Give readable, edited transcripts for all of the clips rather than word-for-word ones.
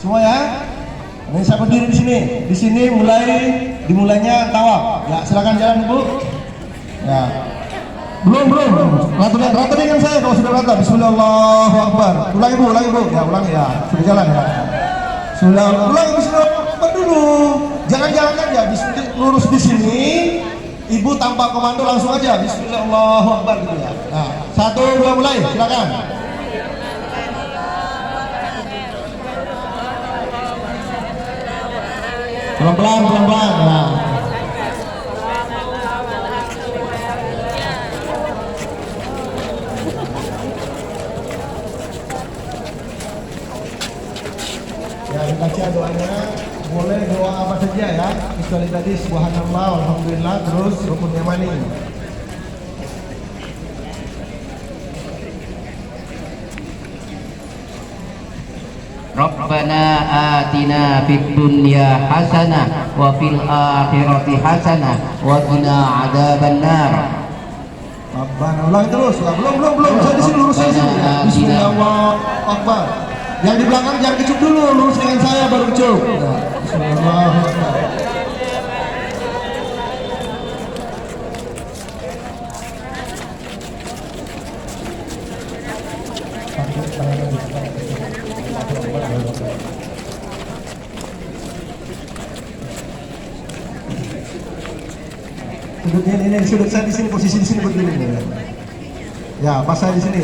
Semua ya. Ini saya berdiri di sini. Di sini dimulainya tawaf. Ya, silakan jalan Ibu. Ya. Belum. Rata dengan saya kalau sudah rata. Bismillahirrahmanirrahim. Ulangi Bu. Ya, ulangi ya. Sudah jalan ya. Sudah ulangi Bismillahirrahmanirrahim dulu. Jangan jalan aja. Lurus di sini. Ibu tanpa komando langsung aja. Bismillahirrahmanirrahim gitu ya. Nah, 1, 2 mulai. Silakan. Pelan-pelan. Nah. Ya, dibaca doanya. Boleh doa apa saja ya. Kecuali tadi subhanallah, alhamdulillah, terus rukun yamani. Rabbana atina fid dunya hasanah wa fil akhirati hasanah wa qina adzabannar. Rabbana, ulang terus. Belum. Saya di sini lurus di sini. Bismillahirrahmanirrahim. Yang di belakang jangan kecup dulu, lurus dengan saya baru kecup. Ya, Bismillahirrahmanirrahim. Sudutnya ini sudut saya di sini, posisi di sini begini ya. Ya, pas saya di sini,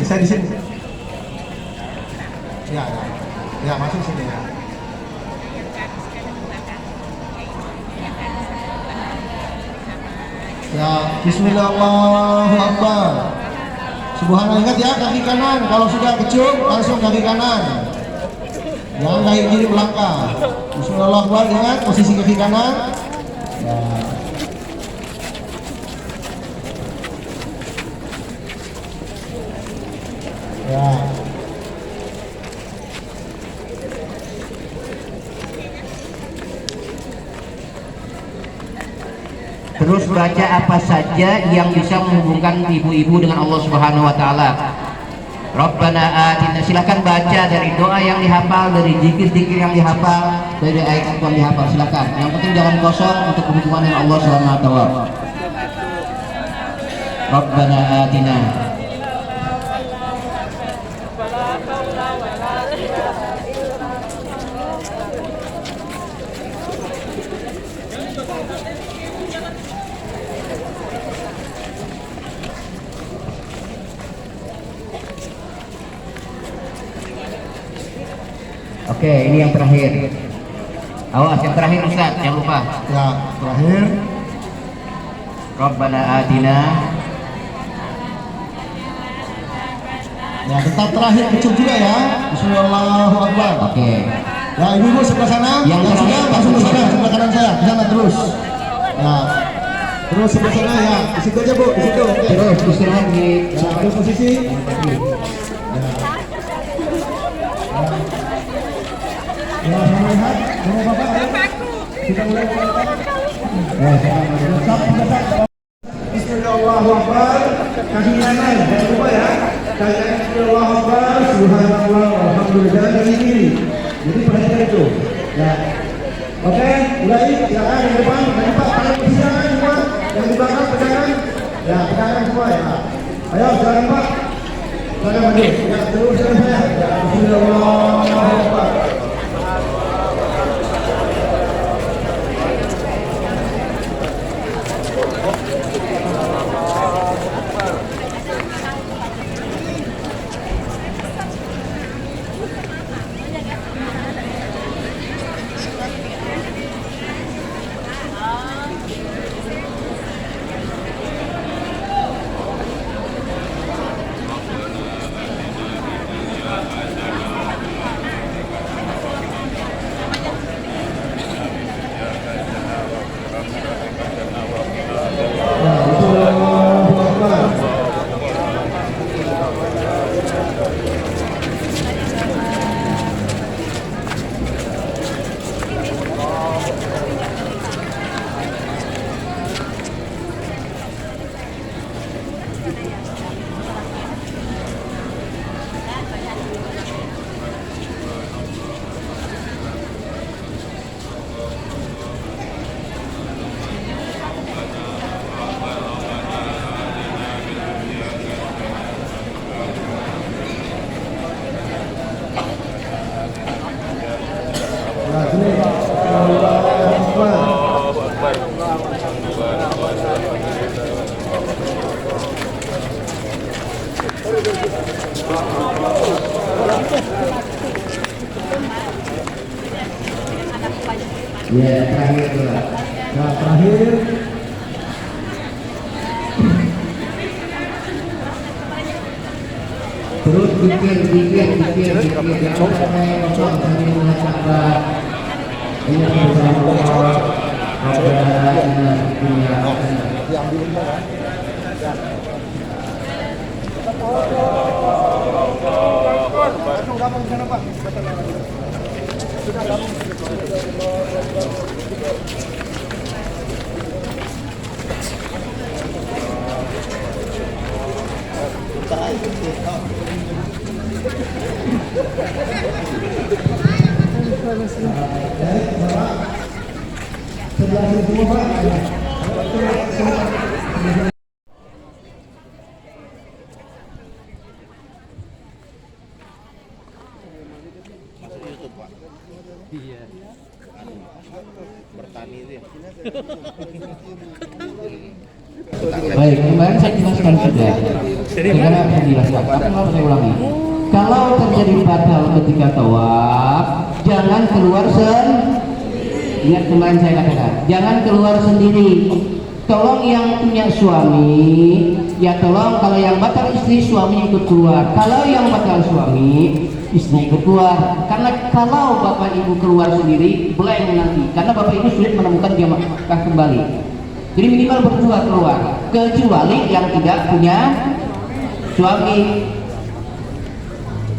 Ya, masuk sini ya. Ya, Bismillahirrahmanirrahim. Subhanallah, ingat ya, kaki kanan. Kalau sudah kecup, langsung kaki kanan. Jangan kaki kiri melangkah. Bismillahirrahmanirrahim, ingat posisi kaki kanan. Ya. Ya. Terus baca apa saja yang bisa menghubungkan ibu-ibu dengan Allah Subhanahu wa taala. Rabbana atina, silakan baca dari doa yang dihafal, dari zikir-zikir yang dihafal, dari ayat yang dihafal, silakan. Yang penting jangan kosong untuk hubungan dengan Allah Subhanahu wa taala. Rabbana atina. Oke, ini yang terakhir. Awas, yang terakhir Ustaz, jangan lupa. Ya, terakhir. Rabbana atina. Ya, tetap terakhir kecup juga ya. Bismillahirrahmanirrahim. Oke. Ya, ibu sebelah sana. Yang sudah langsung ke sana, sebelah kanan saya. Ke sana terus. Ya. Terus sebelah sana ya. Di situ aja, Bu. Di situ. Oke. Terus istirahat di Ambil posisi. Ya, sama lihat. Sama Bapak. Kita mulai. Bismillahirrahmanirrahim. Kaki kanan, jangan lupa ya. Kaki kanan Bismillahirrahmanirrahim. Subhanallah, alhamdulillah, kaki kiri. Jadi perhatikan itu. Ya. Oke, mulai. Silakan yang depan, yang depan, tangan persiapan semua. Yang di belakang pegangan. Ya, pegangan semua ya. Ayo, silakan Pak. Silakan maju. Ya, terus dengan saya. Ya, Bismillahirrahmanirrahim. Ya, terakhir dua. Nah, terakhir. Terus dikir. Jangan sampai kosong sampai mencapai. Ini bersama Allah. Rabbana dunia. Sebelah sini semua Pak. Baik, kemarin saya jelaskan sudah. Sekarang saya jelaskan, tapi mau saya ulangi. Kalau terjadi batal ketika tawaf, jangan keluar ingat kemarin saya katakan, jangan keluar sendiri. Tolong yang punya suami, ya tolong kalau yang batal istri, suami ikut keluar. Kalau yang batal suami, istri ikut keluar. Karena kalau bapak ibu keluar sendiri, blank nanti. Karena bapak ibu sulit menemukan jamaah kembali. Jadi minimal berdua keluar, kecuali yang tidak punya suami.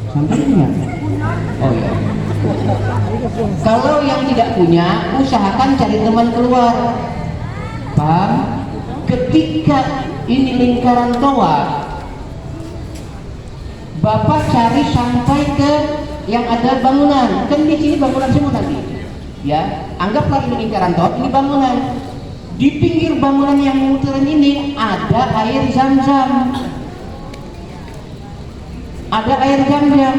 Sampai punya? Oh ya. Kalau yang tidak punya, usahakan cari teman keluar. Paham? Ketika ini lingkaran tawaf, bapak cari sampai ke yang ada bangunan. Kan di sini bangunan semua nanti. Ya, anggaplah ini lingkaran tawaf, ini bangunan. Di pinggir bangunan yang muteran ini ada air zam-zam. Ada air zam-zam.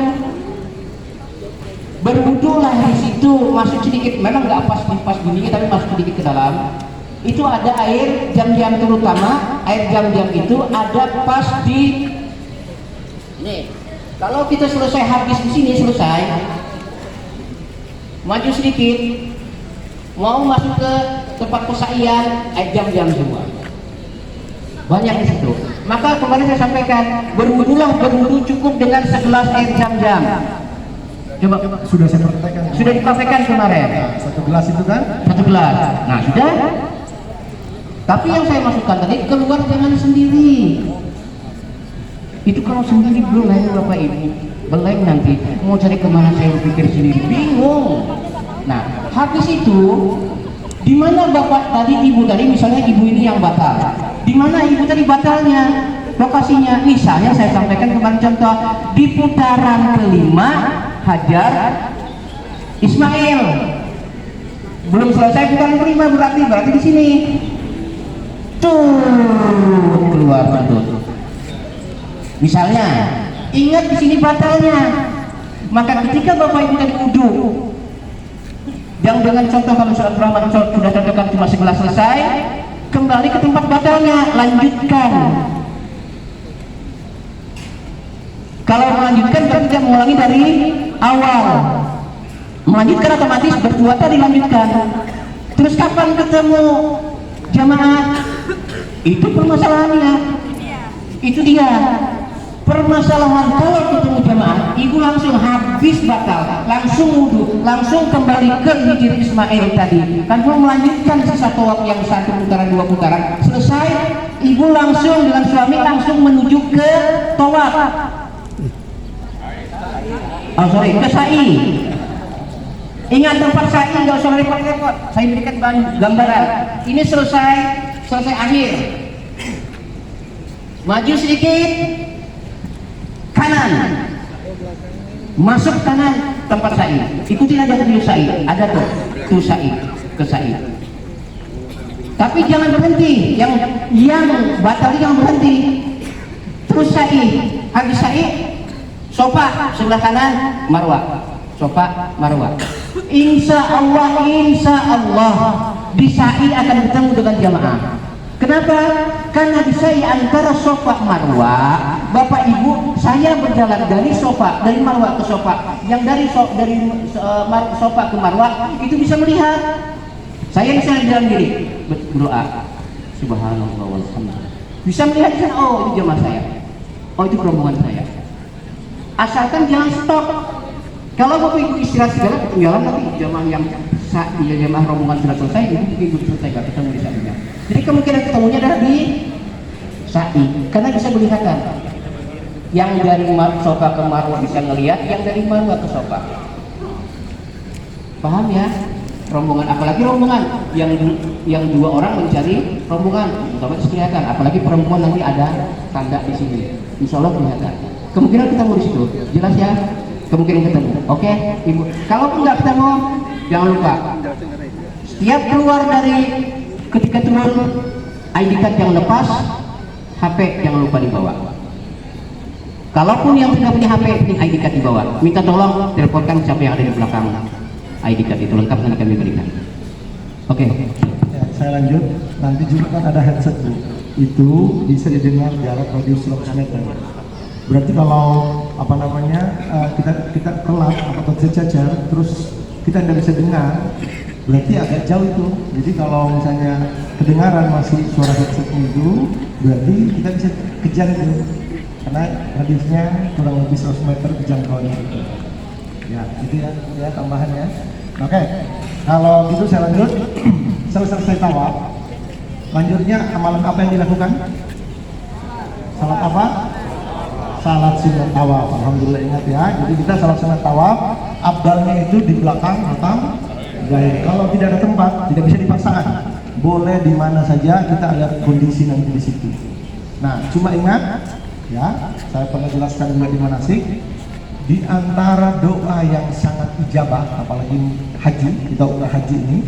Berwudulah di situ, masuk sedikit, memang nggak pas gini, tapi masuk sedikit ke dalam. Itu ada air zam-zam, terutama air zam-zam itu ada pas di ini. Kalau kita selesai habis di sini selesai, maju sedikit, mau masuk ke tempat pesaian, air zam-zam semua. Banyak di situ. Maka kemarin saya sampaikan, berwudu cukup dengan segelas air zam-zam. Coba Sudah saya praktekkan. sudah dipraktekkan kemarin. Nah, satu gelas itu kan? Satu gelas. Nah, sudah. Tapi yang saya masukkan tadi, keluar jangan sendiri. Itu kalau sendiri beleng Bapak Ibu, beleng nanti. Mau cari kemana saya berpikir sendiri, bingung. Nah, habis itu, di mana Bapak tadi, Ibu tadi, misalnya Ibu ini yang batal. Di mana Ibu tadi batalnya? Lokasinya, misalnya saya sampaikan kemarin contoh di putaran kelima Hajar Ismail. Belum selesai putaran kelima, berarti di sini. Tuh keluar tuh. Misalnya, ingat di sini batalnya. Maka ketika Bapak Ibu tadi wudu, yang dengan contoh kalau surat Rahman sudah contohkan cuma segelas selesai, kembali ke tempat batalnya, lanjutkan. Kalau melanjutkan berarti tidak mengulangi dari awal. Melanjutkan otomatis berdua tadi dilanjutkan. Terus kapan ketemu jamaah? Itu permasalahannya. Itu dia permasalahan. Kalau ketemu jamaah, ibu langsung habis batal, langsung wudhu, langsung kembali ke Hijr Ismail tadi. Kan mau melanjutkan sisa tawaf yang satu putaran, dua putaran selesai, ibu langsung dengan suami langsung menuju ke tawaf. Oh sorry, ke sa'i. Ingat tempat sa'i, nggak usah repot-repot. Saya berikan gambaran. Ini selesai akhir. Maju sedikit, kanan, masuk kanan tempat sa'i. Ikutin aja dulu sa'i. Ada tuh sa'i, ke sa'i. Tapi jangan berhenti. Yang batal jangan berhenti. Terus sa'i, habis sa'i. Sofa sebelah kanan, marwah. Sofa, marwah. Insya Allah di sa'i akan bertemu dengan jamaah. Kenapa? Karena di sa'i antara sofa marwah, Bapak Ibu, saya berjalan dari marwah ke sofa. Yang dari sofa ke marwah itu bisa melihat Saya bisa dalam diri berdoa, subhanallah walhamdulillah. Bisa melihat kan, oh itu jamaah saya, oh itu rombongan saya. Asalkan jangan stop. Kalau bapak ibu istirahat segala ketinggalan nanti jamaah yang jamaah rombongan sudah selesai, ibu selesai gak ketemu di sampingnya. Jadi kemungkinan ketemunya adalah di sa'i, karena bisa kelihatan. Yang dari sofa ke marwah bisa ngelihat, yang dari marwah ke sofa. Paham ya? Rombongan, apalagi rombongan yang dua orang mencari rombongan, otomatis kelihatan. Apalagi perempuan nanti ada tanda di sini, insya Allah kelihatan. Kemungkinan ketemu di situ, jelas ya? Kemungkinan ketemu. Oke, ibu. Kalaupun nggak ketemu, jangan lupa. Setiap keluar dari ketika turun ID card yang lepas, HP jangan lupa dibawa. Kalaupun yang tidak punya HP, ID card dibawa. Minta tolong teleponkan siapa yang ada di belakang ID card itu, lengkap nanti kami berikan. Oke. Ya, saya lanjut. Nanti juga kan ada headset Bu. Itu bisa didengar jarak radius 100 meter. Berarti kalau apa namanya kita telat atau tercecer, terus kita tidak bisa dengar, berarti agak jauh itu. Jadi kalau misalnya kedengaran masih suara headset itu, berarti kita bisa kejar itu, karena radiusnya kurang lebih 100 meter kejangkauannya itu. Ya, itu ya tambahannya. Oke, kalau gitu saya lanjut. Selesai tawaf, lanjutnya amalan apa yang dilakukan? Salat apa? Salat sunat tawaf. Alhamdulillah, ingat ya. Jadi kita salat sunat tawaf, abdalnya itu di belakang atau gaya. Kalau tidak ada tempat, tidak bisa dipaksakan. Boleh di mana saja, kita lihat kondisi nanti di situ. Nah, cuma ingat ya, saya pernah jelaskan juga di manasik. Di antara doa yang sangat ijabah, apalagi haji, kita umrah haji ini,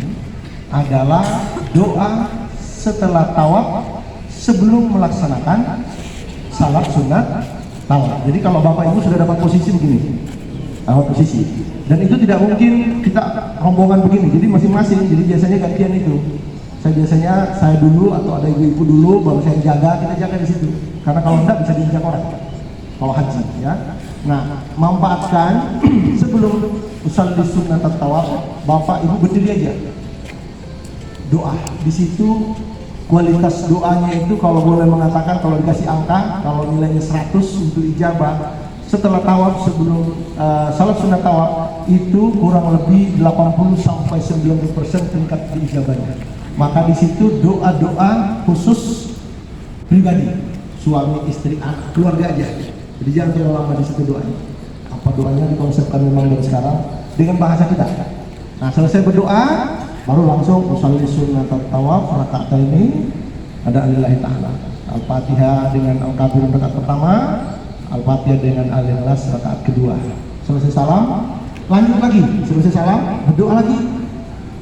adalah doa setelah tawaf sebelum melaksanakan salat sunat tawaf. Jadi kalau bapak ibu sudah dapat posisi begini, posisi, dan itu tidak mungkin kita rombongan begini, jadi masing-masing. Jadi biasanya gantian itu. Saya dulu atau ada ibu-ibu dulu, baru saya jaga, kita jaga di situ. Karena kalau enggak bisa diinjak orang. Kalau haji ya. Nah, manfaatkan sebelum usalli sunat tawaf, bapak ibu berdiri aja. Doa di situ, kualitas doanya itu kalau boleh mengatakan, kalau dikasih angka, kalau nilainya 100 untuk ijabah setelah tawaf sebelum salat sunat tawaf itu kurang lebih 80 sampai 90% tingkat ijabahnya. Maka di situ doa-doa khusus pribadi, suami, istri, anak, keluarga aja. Jadi jangan terlalu lama di situ doanya. Apa doanya dikonsepkan memang dari sekarang dengan bahasa kita. Nah, selesai berdoa, baru langsung usalli sunat tawaf rakaat ini ada alillahi ta'ala. Al-Fatihah dengan Al-Kafirun rakaat pertama, Al-Fatihah dengan Al-Ikhlas rakaat kedua. Selesai salam, lanjut lagi. Selesai salam, berdoa lagi.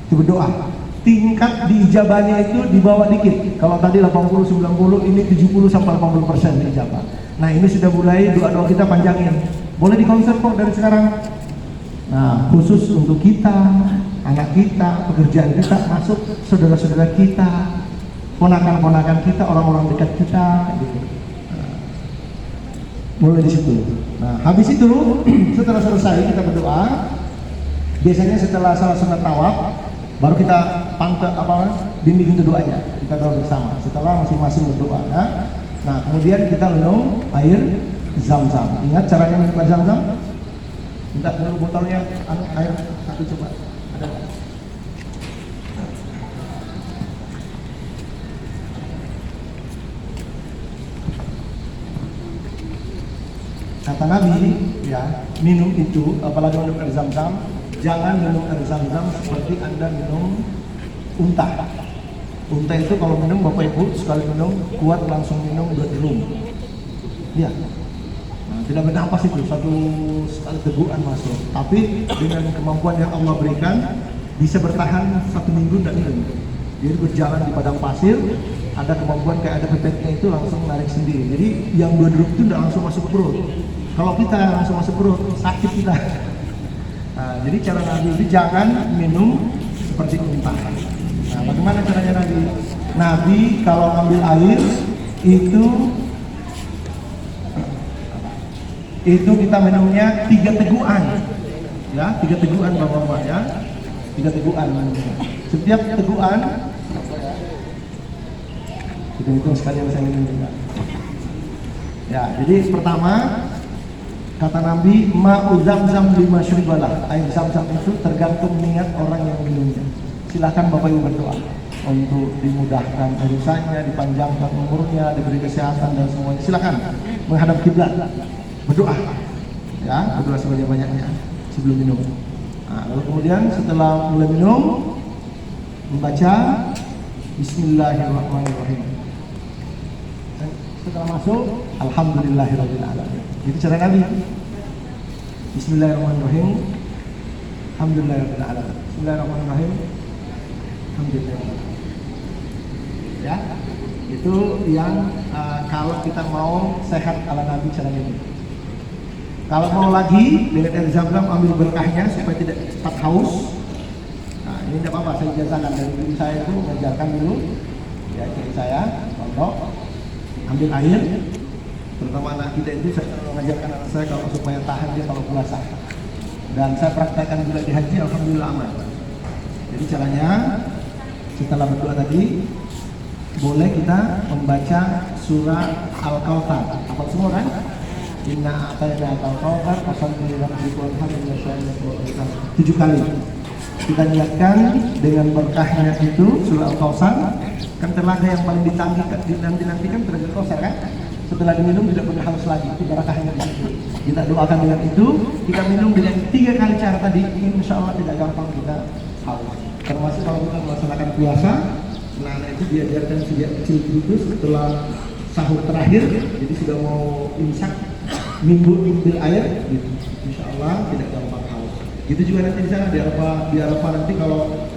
Itu berdoa. Tingkat diijabahnya itu dibawa dikit. Kalau tadi 80 90, ini 70 sampai 80% diijabah. Nah, ini sudah mulai doa-doa kita panjangin. Boleh dikonsep kok dari sekarang. Nah, khusus untuk kita, anak kita, pekerjaan kita, masuk saudara-saudara kita, ponakan-ponakan kita, orang-orang dekat kita, gitu. Nah, mulai di situ. Nah, habis itu setelah selesai kita berdoa. Biasanya setelah salat sunat tawaf, baru kita pantau bimbing untuk doanya. Kita doa bersama. Setelah masing-masing berdoa. Nah, kemudian kita minum air zam-zam. Ingat caranya minum air zam-zam? Minta dulu botolnya, air satu coba. Ada. Kata Nabi, ya, minum itu, apalagi minum air zam-zam, jangan minum air zam-zam seperti Anda minum unta. Unta itu kalau minum, bapak ibu sekali minum kuat langsung minum 2 drum. Ya, nah, tidak bernafas itu, satu sekali tegukan masuk. Tapi dengan kemampuan yang Allah berikan, bisa bertahan 1 minggu tidak minum. Jadi berjalan di padang pasir, ada kemampuan kayak ada pepetnya itu langsung narik sendiri. Jadi yang 2 drum itu tidak langsung masuk ke perut. Kalau kita langsung masuk perut, sakit kita. Nah, jadi cara Nabi itu jangan minum seperti unta. Nah, bagaimana caranya Nabi? Nabi kalau ngambil air itu kita minumnya 3 tegukan, ya, 3 tegukan bapak-bapak ya. 3 teguhan. Setiap teguhan kita hitung sekalian saya ini juga. Ya, jadi pertama kata Nabi, ma'u zamzam lima syuribalah. Air zam-zam itu tergantung niat orang yang minumnya. Silahkan Bapak Ibu berdoa untuk dimudahkan urusannya, dipanjangkan umurnya, diberi kesehatan dan semuanya. Silahkan menghadap kiblat, berdoa, ya, berdoa sebanyak-banyaknya sebelum minum. Nah, lalu kemudian setelah mulai minum, membaca Bismillahirrahmanirrahim. Setelah masuk, Alhamdulillahirabbil alamin. Itu cara Nabi. Bismillahirrahmanirrahim. Alhamdulillahirabbil alamin. Bismillahirrahmanirrahim. Alhamdulillah. Ya, itu yang kalau kita mau sehat ala Nabi cara ini. Kalau mau lagi dengan air zam-zam ambil berkahnya supaya tidak cepat haus. Nah, ini tidak apa-apa, saya ijazahkan dari guru saya itu mengajarkan dulu. Ya, jadi saya contoh ambil air, terutama anak kita itu saya mengajarkan anak saya kalau supaya tahan dia kalau puasa. Dan saya praktekkan juga di haji, alhamdulillah aman. Jadi caranya setelah berdoa tadi boleh kita membaca surah Al-Kautsar. Apa semua kan? Inna a'tayna al-kautsar fasalli lirabbika wanhar 7 kali. Kita niatkan dengan berkahnya itu surah Al-Kautsar. Kan telaga yang paling dinanti-nantikan telaga Kautsar kan? Setelah diminum tidak perlu haus lagi, itu berkahnya di situ. Kita doakan dengan itu, kita minum dengan 3 kali cara tadi, insya Allah tidak gampang kita haus. Termasuk kalau kita melaksanakan puasa, anak-anak itu diajarkan sejak kecil itu setelah sahur terakhir, jadi sudah mau imsak, ambil air, gitu. Insya Allah tidak gampang haus. Gitu juga nanti di sana di Arafah nanti kalau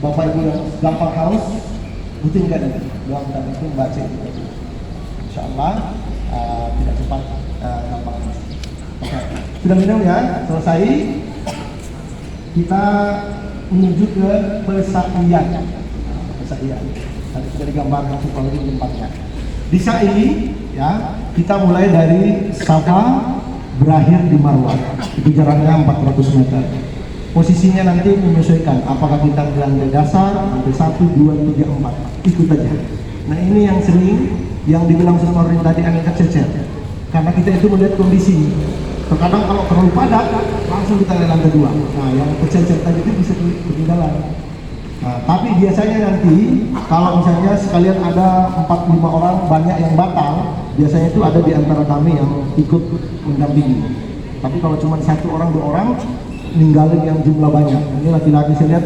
Bapak Ibu yang gampang haus, butuh enggak nih? Doa kita itu baca itu. Insya Allah tidak cepat gampang haus. Oke, sudah minum ya, selesai. Kita menuju ke pesa'ian. Pesa'ian. Tadi sudah digambarkan supaya lebih tempatnya. Di sa'i ya, kita mulai dari Safa berakhir di Marwah. Itu jaraknya 400 meter. Posisinya nanti menyesuaikan apakah kita bilang dari dasar sampai 1, 2, 3, 4. Ikut aja. Nah, ini yang sering yang dibilang sama orang tadi aneka cecer. Karena kita itu melihat kondisi. Terkadang kalau terlalu padat langsung kita ke lantai 2. Nah, yang kececer tadi itu bisa ketinggalan. Nah, tapi biasanya nanti kalau misalnya sekalian ada 4-5 orang banyak yang batal, biasanya itu ada di antara kami yang ikut mendampingi. Tapi kalau cuma 1 orang 2 orang ninggalin yang jumlah banyak. Ini laki-laki saya lihat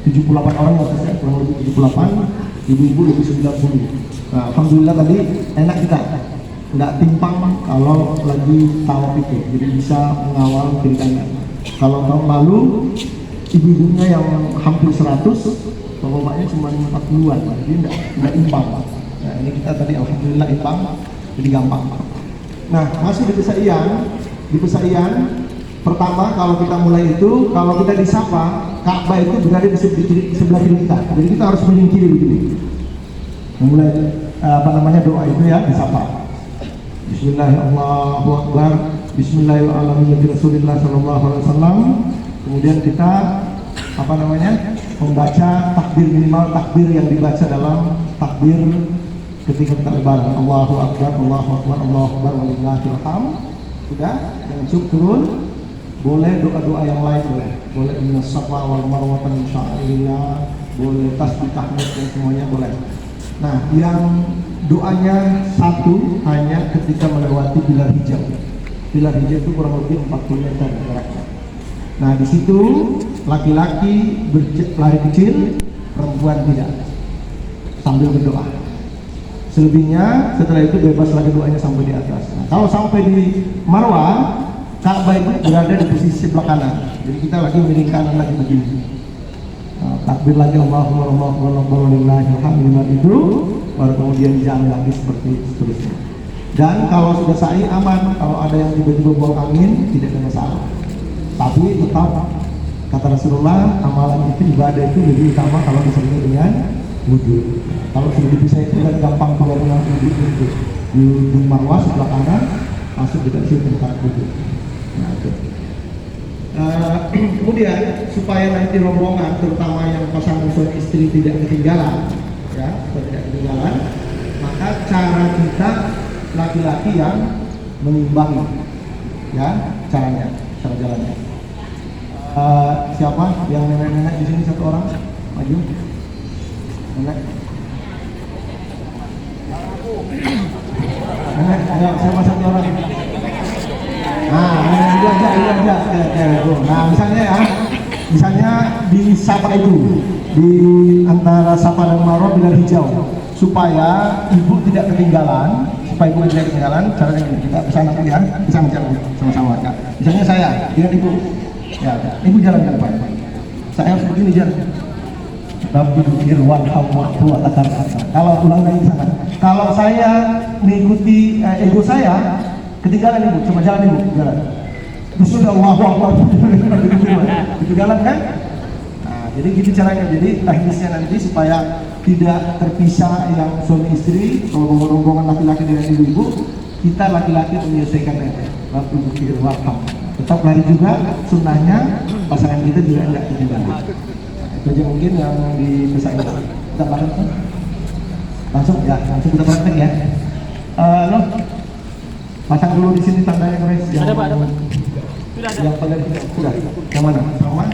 78 orang ya, kurang lebih 78, ibu-ibu lebih 90. Nah, alhamdulillah tadi enak kita. Nggak timpang kalau lagi tawaf itu, jadi bisa mengawal kiri kanan. Kalau tahun lalu ibu-ibunya yang hampir 100, bapaknya cuma 40-an, jadi nggak imbang. Nah, ini kita tadi alhamdulillah imbang, jadi gampang. Nah, masih di Pesa'ian, pertama kalau kita mulai itu, kalau kita disapa, Ka'bah itu berada di sebelah kiri kita, jadi kita harus menyingkiri begini. Mulai doa itu ya, disapa. Bismillahirrahmanirrahim. Bismillahirrahmanirrahim. Rasulullah sallallahu alaihi wasallam. Kemudian kita membaca takbir, minimal takbir yang dibaca dalam takbir ketika kita lebaran. Allahu akbar, Allahu akbar, Allahu akbar, walillahil hamd. Sudah, yang cukup turun. Boleh doa-doa yang lain boleh innas safa wal marwah min sya'airillah, boleh tasbih tahmid dan semuanya boleh. Nah, yang doanya satu hanya ketika melewati pilar hijau. Pilar hijau itu kurang lebih 40 meter jaraknya. Nah, di situ laki-laki lari kecil, perempuan tidak, sambil berdoa. Selebihnya setelah itu bebas lagi doanya sampai di atas. Nah, kalau sampai di Marwah, Ka'bah itu berada di posisi sebelah kanan. Jadi kita lagi miring kanan lagi begini. Nah, takbir lagi Allahu akbar lillahil hamd itu, baru kemudian jalan lagi seperti seterusnya. Dan kalau sudah sa'i aman, kalau ada yang tiba-tiba buang angin tidak ada masalah. Tapi tetap kata Rasulullah, amalan itu, ibadah itu lebih utama kalau disertai dengan wudhu. Kalau sudah dipisah itu kan gampang keluar dengan wudhu itu. Di Marwah sebelah kanan, masuk juga sini tempat wudhu. Nah, itu. Kemudian supaya nanti rombongan, terutama yang pasangan suami istri tidak ketinggalan, ya, tidak ketinggalan, maka cara kita laki-laki yang mengimbangi, ya, cara jalannya. Siapa yang nenek-nenek di sini, satu orang maju, nenek, siapa satu orang? Nah, ini aja. Nah, misalnya di Sapa itu, di antara Sapa dan Marwah dengan hijau, supaya ibu tidak ketinggalan, caranya ini, kita kesana dulu ya, kesana jalan sama-sama. Ya. Misalnya saya dengan ibu, ya, ibu jalan ke depan, saya harus begini jalan. Kalau ulang lagi di sana, kalau saya mengikuti ego saya, ketinggalan ibu, cuma jalan ibu, jalan. Terus sudah itu jalan kan? Nah, jadi gitu caranya. Jadi teknisnya nanti supaya tidak terpisah yang suami istri, kalau rombongan laki-laki dengan ibu-ibu, kita laki-laki menyelesaikan itu. Tetap lari juga, sunnahnya pasangan kita juga tidak ketinggalan. Itu aja mungkin yang dipesan. Kita langsung kita praktek ya. Loh, pasang dulu di sini tandanya guys. Ada Pak, ada Pak. Sudah ada. Yang pada sudah. Yang mana? Sama.